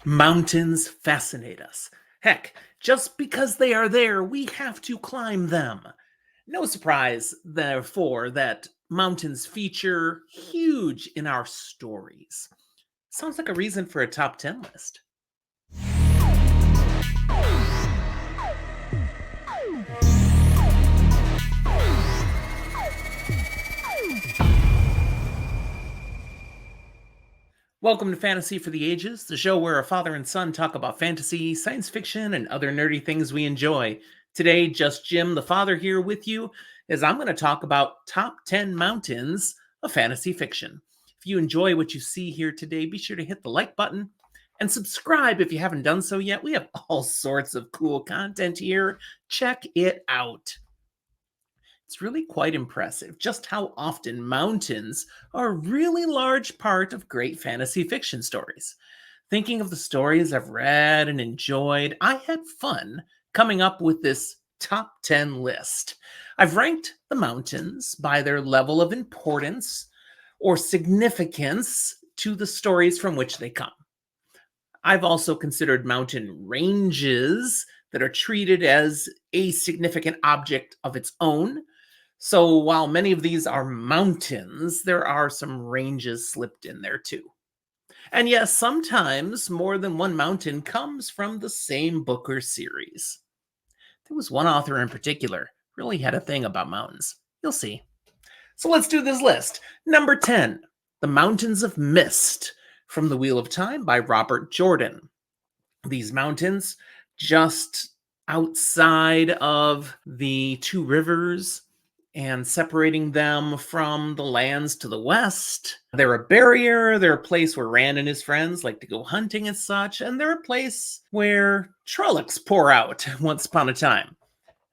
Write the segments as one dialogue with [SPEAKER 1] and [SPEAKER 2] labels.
[SPEAKER 1] Mountains fascinate us. Heck, just because they are there, we have to climb them. No surprise, therefore, that mountains feature huge in our stories. Sounds like a reason for a top 10 list. Welcome to Fantasy for the Ages, the show where a father and son talk about fantasy, science fiction, and other nerdy things we enjoy. Today, just Jim, the father, here with you, as I'm going to talk about top 10 mountains of fantasy fiction. If you enjoy what you see here today, be sure to hit the like button and subscribe if you haven't done so yet. We have all sorts of cool content here. Check it out. It's really quite impressive just how often mountains are a really large part of great fantasy fiction stories. Thinking of the stories I've read and enjoyed, I had fun coming up with this top 10 list. I've ranked the mountains by their level of importance or significance to the stories from which they come. I've also considered mountain ranges that are treated as a significant object of its own. So while many of these are mountains, there are some ranges slipped in there too. And yes, sometimes more than one mountain comes from the same book or series. There was one author in particular really had a thing about mountains. You'll see. So let's do this list. Number 10, The Mountains of Mist from The Wheel of Time by Robert Jordan. These mountains just outside of the two rivers and separating them from the lands to the west. They're a barrier, they're a place where Rand and his friends like to go hunting and such, and they're a place where Trollocs pour out once upon a time.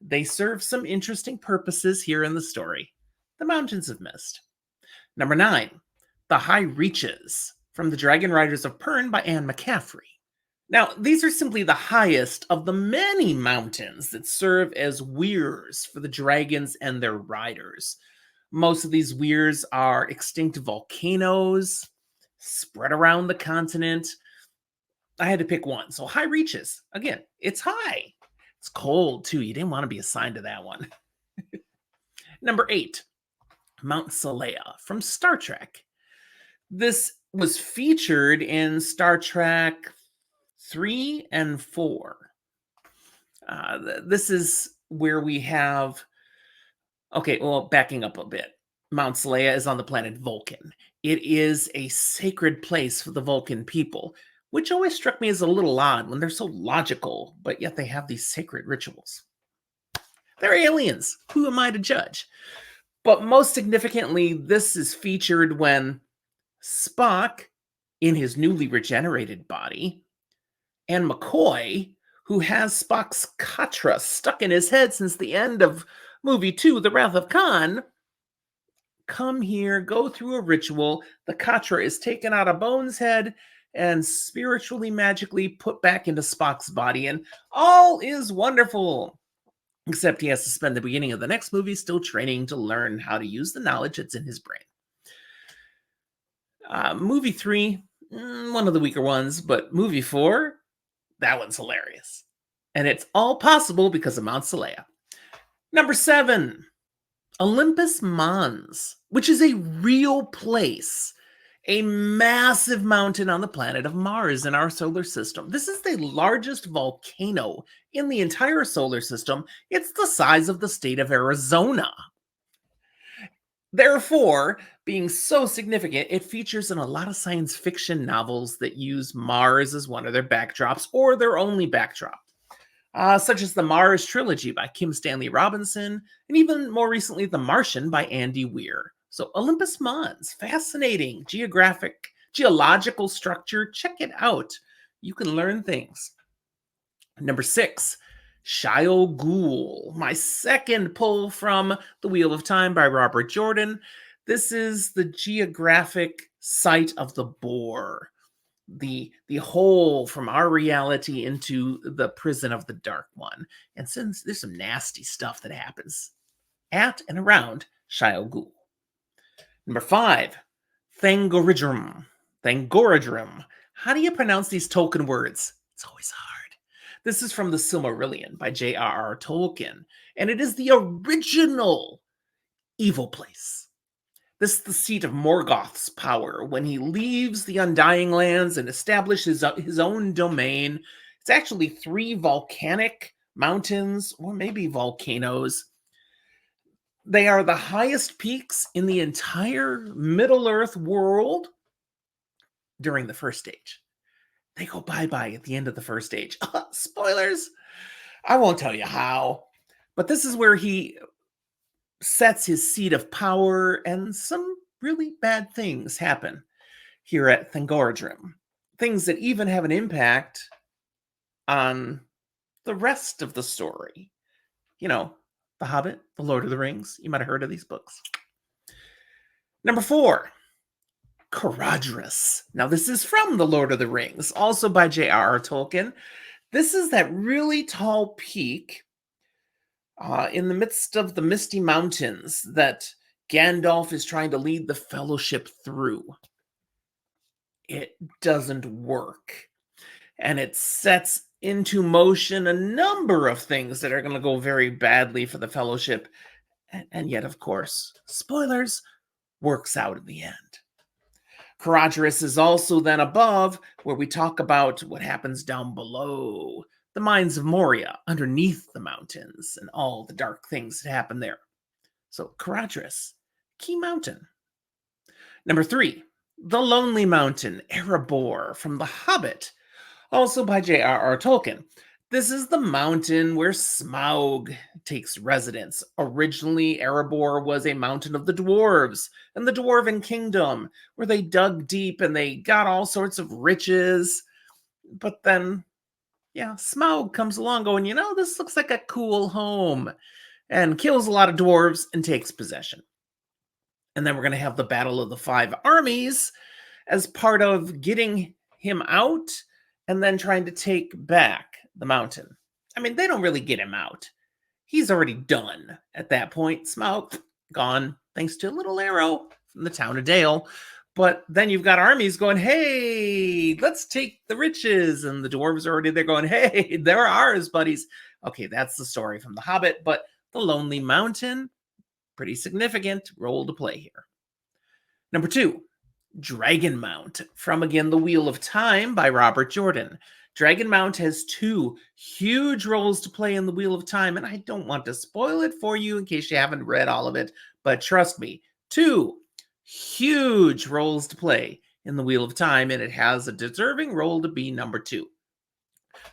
[SPEAKER 1] They serve some interesting purposes here in the story. The Mountains of Mist. Number 9, The High Reaches from The Dragon Riders of Pern by Anne McCaffrey. Now, these are simply the highest of the many mountains that serve as weirs for the dragons and their riders. Most of these weirs are extinct volcanoes spread around the continent. I had to pick one. So, High Reaches. Again, it's high. It's cold, too. You didn't want to be assigned to that one. Number 8, Mount Saleya from Star Trek. This was featured in Star Trek 3 and 4. This is where we have. Okay, well, backing up a bit. Mount Saleya is on the planet Vulcan. It is a sacred place for the Vulcan people, which always struck me as a little odd when they're so logical, but yet they have these sacred rituals. They're aliens. Who am I to judge? But most significantly, this is featured when Spock, in his newly regenerated body, and McCoy, who has Spock's Katra stuck in his head since the end of movie 2, The Wrath of Khan, come here, go through a ritual. The Katra is taken out of Bones' head and spiritually, magically put back into Spock's body, and all is wonderful. Except he has to spend the beginning of the next movie still training to learn how to use the knowledge that's in his brain. Movie 3, one of the weaker ones, but movie 4, that one's hilarious. And it's all possible because of Mount Saleya. Number 7, Olympus Mons, which is a real place, a massive mountain on the planet of Mars in our solar system. This is the largest volcano in the entire solar system. It's the size of the state of Arizona. Therefore, being so significant, it features in a lot of science fiction novels that use Mars as one of their backdrops or their only backdrop, such as the Mars Trilogy by Kim Stanley Robinson, and even more recently, The Martian by Andy Weir. So Olympus Mons, fascinating geological structure. Check it out. You can learn things. Number 6, Shayol Ghul, my second pull from The Wheel of Time by Robert Jordan. This is the geographic site of the Boar, the hole from our reality into the prison of the Dark One. And since there's some nasty stuff that happens at and around Shayol Ghul. Number 5, Thangorodrim, How do you pronounce these Tolkien words? It's always hard. This is from the Silmarillion by J.R.R. Tolkien, and it is the original evil place. This is the seat of Morgoth's power when he leaves the Undying Lands and establishes his own domain. It's actually 3 volcanic mountains, or maybe volcanoes. They are the highest peaks in the entire Middle-earth world during the First Age. They go bye-bye at the end of the First Age. Spoilers! I won't tell you how, but this is where he sets his seat of power, and some really bad things happen here at Thangorodrim. Things that even have an impact on the rest of the story. You know, The Hobbit, The Lord of the Rings. You might have heard of these books. Number 4, Caradhras. Now, this is from The Lord of the Rings, also by J.R.R. Tolkien. This is that really tall peak in the midst of the Misty Mountains that Gandalf is trying to lead the Fellowship through. It doesn't work. And it sets into motion a number of things that are going to go very badly for the Fellowship. And yet, of course, spoilers, works out in the end. Caradhras is also then above, where we talk about what happens down below. The mines of Moria, underneath the mountains, and all the dark things that happen there. So, Caradhras, key mountain. Number 3, the Lonely Mountain, Erebor, from The Hobbit, also by J.R.R. Tolkien. This is the mountain where Smaug takes residence. Originally, Erebor was a mountain of the dwarves and the Dwarven Kingdom, where they dug deep and they got all sorts of riches. But then, Smaug comes along going, this looks like a cool home, and kills a lot of dwarves and takes possession. And then we're going to have the Battle of the 5 Armies as part of getting him out and then trying to take back the mountain. I mean, they don't really get him out. He's already done at that point. Smaug, gone, thanks to a little arrow from the town of Dale. But then you've got armies going, hey, let's take the riches. And the dwarves are already there going, hey, they're ours, buddies. Okay, that's the story from The Hobbit. But the Lonely Mountain, pretty significant role to play here. Number 2, Dragonmount, from again The Wheel of Time by Robert Jordan. Dragonmount has 2 huge roles to play in The Wheel of Time, and I don't want to spoil it for you in case you haven't read all of it, but trust me, 2 huge roles to play in The Wheel of Time, and it has a deserving role to be number 2.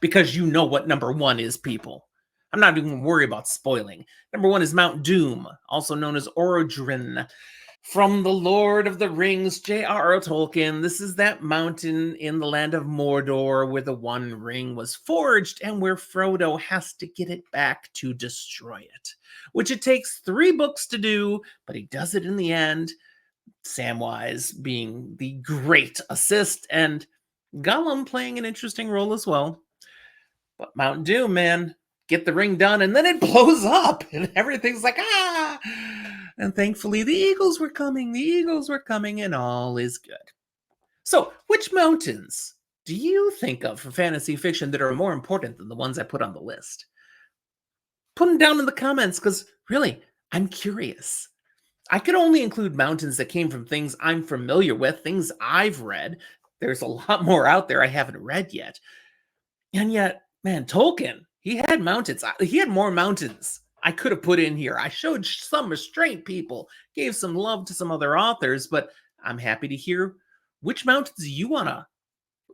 [SPEAKER 1] Because you know what number 1 is, people. I'm not even worried about spoiling. Number 1 is Mount Doom, also known as Orodruin. From The Lord of the Rings, J.R.R. Tolkien, this is that mountain in the land of Mordor where the One Ring was forged and where Frodo has to get it back to destroy it, which it takes 3 books to do, but he does it in the end, Samwise being the great assist and Gollum playing an interesting role as well. But Mount Doom, man, get the ring done and then it blows up and everything's like, ah! And thankfully, the eagles were coming, and all is good. So, which mountains do you think of for fantasy fiction that are more important than the ones I put on the list? Put them down in the comments, because really, I'm curious. I could only include mountains that came from things I'm familiar with, things I've read. There's a lot more out there I haven't read yet. And yet, man, Tolkien, he had mountains. He had more mountains I could have put in here. I showed some restraint, people, gave some love to some other authors, but I'm happy to hear which mountains you want to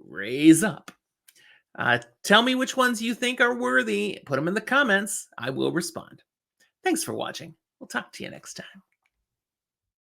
[SPEAKER 1] raise up. Tell me which ones you think are worthy. Put them in the comments. I will respond. Thanks for watching. We'll talk to you next time.